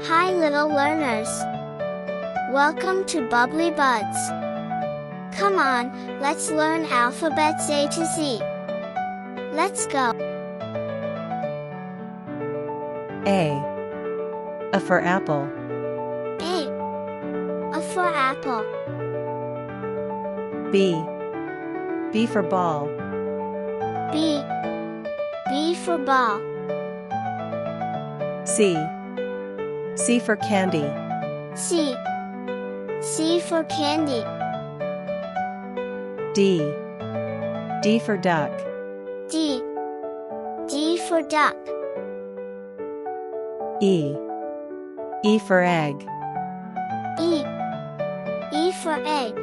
Hi little learners! Welcome to Bubbly Buds. Come on, let's learn alphabets A to Z. Let's go. A for apple. A for apple. B for ball. B for ball. C for candy. C for candy. D for duck. D for duck. E for egg. E for egg.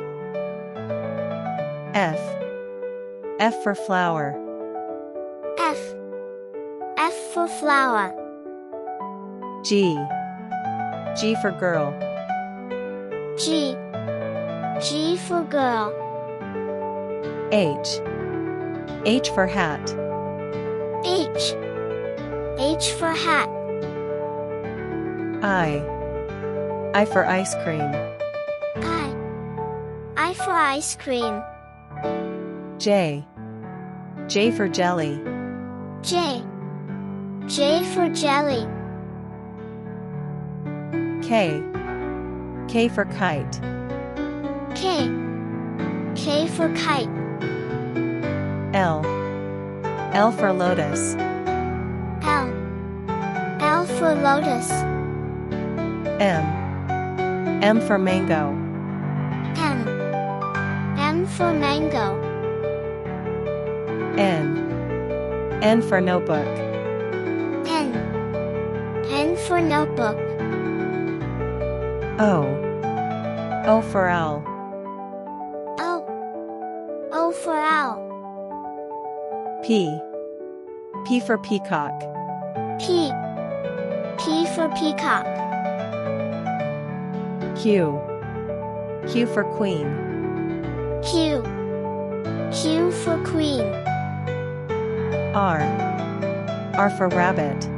F for flower. F for flower. G for girl. G for girl. H for hat. H for hat. I for ice cream. I for ice cream. J for jelly. J for jelly. K for kite. K for kite. L for lotus. L for lotus. M for mango. M for mango. N for notebook. N for notebook. O for owl. O for owl. P for peacock. P for peacock. Q for queen. Q for queen. R for rabbit.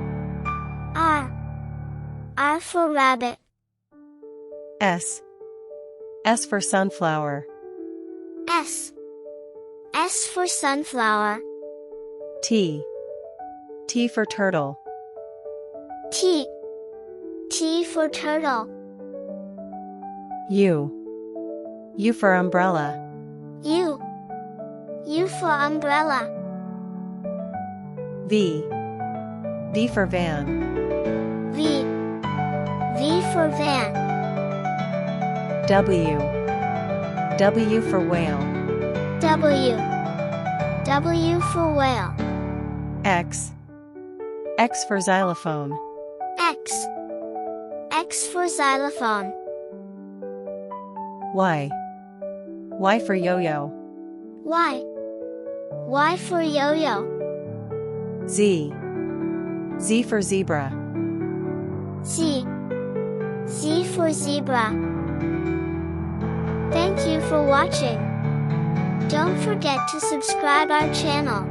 R for rabbit. S for sunflower. S for sunflower. T for turtle. T for turtle. U for umbrella. U for umbrella. V for van. V for van. W for whale. W for whale. X for xylophone. X for xylophone. Y for yo-yo. Y for yo-yo. Z for zebra. Z for zebra. Thank you for watching. Don't forget to subscribe our channel.